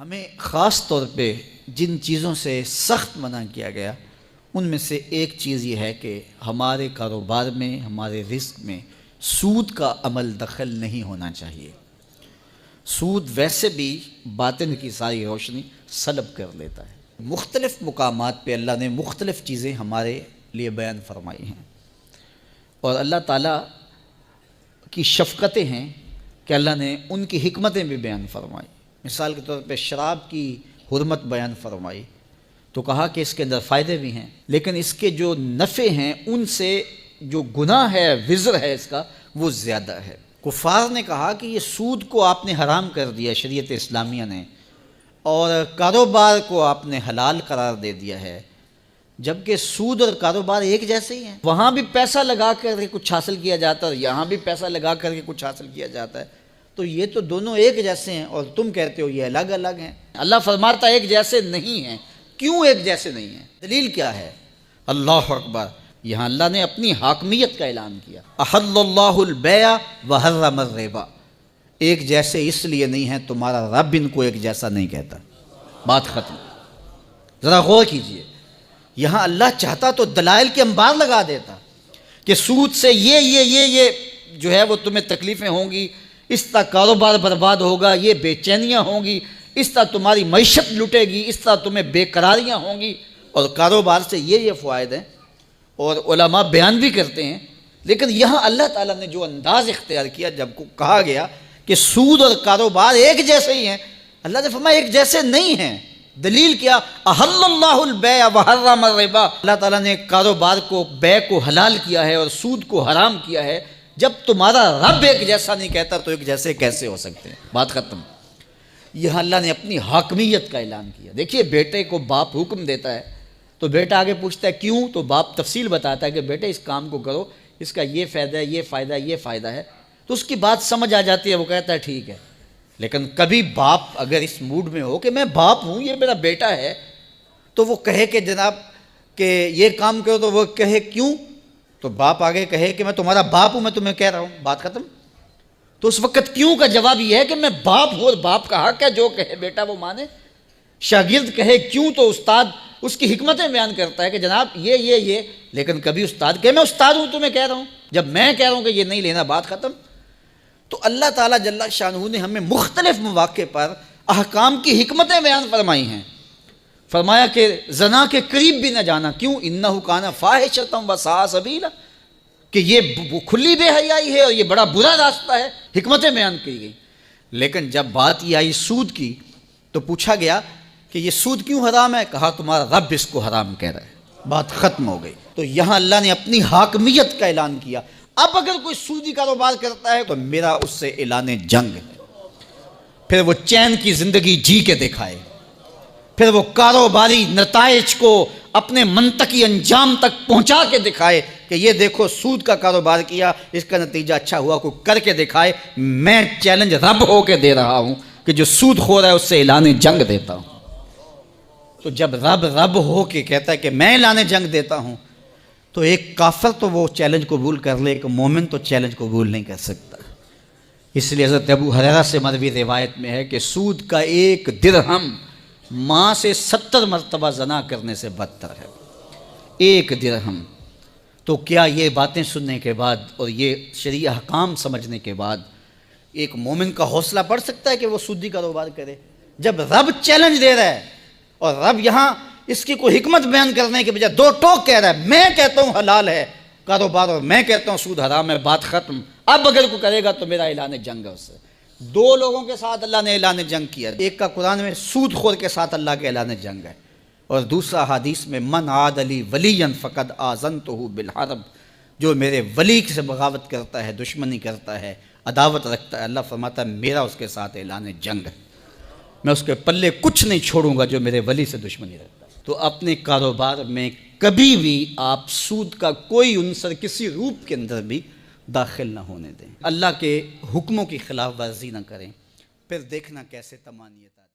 ہمیں خاص طور پہ جن چیزوں سے سخت منع کیا گیا ان میں سے ایک چیز یہ ہے کہ ہمارے کاروبار میں، ہمارے رزق میں سود کا عمل دخل نہیں ہونا چاہیے۔ سود ویسے بھی باطن کی ساری روشنی سلب کر لیتا ہے۔ مختلف مقامات پہ اللہ نے مختلف چیزیں ہمارے لیے بیان فرمائی ہیں، اور اللہ تعالیٰ کی شفقتیں ہیں کہ اللہ نے ان کی حکمتیں بھی بیان فرمائی۔ مثال کے طور پہ شراب کی حرمت بیان فرمائی تو کہا کہ اس کے اندر فائدے بھی ہیں، لیکن اس کے جو نفع ہیں ان سے جو گناہ ہے، وزر ہے اس کا، وہ زیادہ ہے۔ کفار نے کہا کہ یہ سود کو آپ نے حرام کر دیا شریعت اسلامیہ نے، اور کاروبار کو آپ نے حلال قرار دے دیا ہے، جبکہ سود اور کاروبار ایک جیسے ہی ہیں۔ وہاں بھی پیسہ لگا کر کے کچھ حاصل کیا جاتا ہے اور یہاں بھی پیسہ لگا کر کے کچھ حاصل کیا جاتا ہے، تو یہ تو دونوں ایک جیسے ہیں اور تم کہتے ہو یہ الگ الگ ہیں۔ اللہ فرماتا ہے ایک جیسے نہیں ہیں۔ کیوں ایک جیسے نہیں ہیں؟ دلیل کیا ہے؟ اللہ اکبر! یہاں اللہ نے اپنی حاکمیت کا اعلان کیا۔ احل اللہ البیع وحرم الربا۔ ایک جیسے اس لیے نہیں ہیں، تمہارا رب ان کو ایک جیسا نہیں کہتا۔ بات ختم۔ ذرا غور کیجئے، یہاں اللہ چاہتا تو دلائل کے انبار لگا دیتا کہ سود سے یہ جو ہے وہ تمہیں تکلیفیں ہوں گی، اس طرح کاروبار برباد ہوگا، یہ بے چینیاں ہوں گی، اس طرح تمہاری معیشت لٹے گی، اس طرح تمہیں بے قراریاں ہوں گی، اور کاروبار سے یہ فوائد ہیں، اور علماء بیان بھی کرتے ہیں۔ لیکن یہاں اللہ تعالیٰ نے جو انداز اختیار کیا، جب کو کہا گیا کہ سود اور کاروبار ایک جیسے ہی ہیں، اللہ نے فرمایا ایک جیسے نہیں ہیں۔ دلیل کیا؟ احل اللہ البیع وحرم الربا۔ اللہ تعالیٰ نے کاروبار کو، بیع کو حلال کیا ہے اور سود کو حرام کیا ہے۔ جب تمہارا رب ایک جیسا نہیں کہتا تو ایک جیسے کیسے ہو سکتے ہیں؟ بات ختم۔ یہاں اللہ نے اپنی حاکمیت کا اعلان کیا۔ دیکھیے، بیٹے کو باپ حکم دیتا ہے تو بیٹا آگے پوچھتا ہے کیوں، تو باپ تفصیل بتاتا ہے کہ بیٹے اس کام کو کرو، اس کا یہ فائدہ ہے، یہ فائدہ ہے، یہ فائدہ ہے، تو اس کی بات سمجھ آ جاتی ہے، وہ کہتا ہے ٹھیک ہے۔ لیکن کبھی باپ اگر اس موڈ میں ہو کہ میں باپ ہوں، یہ میرا بیٹا ہے، تو وہ کہے کہ جناب کہ یہ کام کرو، تو وہ کہے کیوں، تو باپ آگے کہے کہ میں تمہارا باپ ہوں، میں تمہیں کہہ رہا ہوں، بات ختم۔ تو اس وقت کیوں کا جواب یہ ہے کہ میں باپ ہوں اور باپ کا حق ہے، جو کہے بیٹا وہ مانے۔ شاگرد کہے کیوں، تو استاد اس کی حکمتیں بیان کرتا ہے کہ جناب یہ، لیکن کبھی استاد کہے میں استاد ہوں، تمہیں کہہ رہا ہوں، جب میں کہہ رہا ہوں کہ یہ نہیں لینا، بات ختم۔ تو اللہ تعالیٰ جل شانہ نے ہمیں مختلف مواقع پر احکام کی حکمتیں بیان فرمائی ہیں۔ فرمایا کہ زنا کے قریب بھی نہ جانا، کیوں؟ انہ کان فاحشۃ وساء سبیلا، کہ یہ کھلی بے حیائی ہے اور یہ بڑا برا راستہ ہے، حکمتیں بیان کی گئی۔ لیکن جب بات یہ آئی سود کی تو پوچھا گیا کہ یہ سود کیوں حرام ہے؟ کہا تمہارا رب اس کو حرام کہہ رہا ہے، بات ختم ہو گئی۔ تو یہاں اللہ نے اپنی حاکمیت کا اعلان کیا۔ اب اگر کوئی سودی کاروبار کرتا ہے تو میرا اس سے اعلان جنگ ہے۔ پھر وہ چین کی زندگی جی کے دکھائے، پھر وہ کاروباری نتائج کو اپنے منطقی انجام تک پہنچا کے دکھائے کہ یہ دیکھو سود کا کاروبار کیا، اس کا نتیجہ اچھا ہوا، کو کر کے دکھائے۔ میں چیلنج رب ہو کے دے رہا ہوں کہ جو سود خور ہے اس سے اعلان جنگ دیتا ہوں۔ تو جب رب ہو کے کہتا ہے کہ میں اعلان جنگ دیتا ہوں، تو ایک کافر تو وہ چیلنج قبول کر لے، ایک مومن تو چیلنج قبول نہیں کر سکتا۔ اس لیے حضرت ابو ہریرہ سے مروی روایت میں ہے کہ سود کا ایک درہم ماں سے 70 مرتبہ زنا کرنے سے بدتر ہے۔ ایک درہم۔ تو کیا یہ باتیں سننے کے بعد اور یہ شرعی احکام سمجھنے کے بعد ایک مومن کا حوصلہ بڑھ سکتا ہے کہ وہ سودی کاروبار کرے؟ جب رب چیلنج دے رہا ہے اور رب یہاں اس کی کوئی حکمت بیان کرنے کے بجائے دو ٹوک کہہ رہا ہے، میں کہتا ہوں حلال ہے کاروبار اور میں کہتا ہوں سود حرام ہے، بات ختم۔ اب اگر کوئی کرے گا تو میرا اعلان جنگ ہے اس سے۔ دو لوگوں کے ساتھ اللہ نے اعلان جنگ کیا، ایک کا قرآن میں سود خور کے ساتھ اللہ کے اعلان جنگ ہے، اور دوسرا حدیث میں من عاد لی ولیا فقد آذنتہ بالحرب، جو میرے ولی سے بغاوت کرتا ہے، دشمنی کرتا ہے، عداوت رکھتا ہے، اللہ فرماتا ہے میرا اس کے ساتھ اعلان جنگ ہے، میں اس کے پلے کچھ نہیں چھوڑوں گا جو میرے ولی سے دشمنی رکھتا ہے۔ تو اپنے کاروبار میں کبھی بھی آپ سود کا کوئی عنصر کسی روپ کے اندر بھی داخل نہ ہونے دیں، اللہ کے حکموں کی خلاف ورزی نہ کریں، پھر دیکھنا کیسے تمانیت آتی ہے۔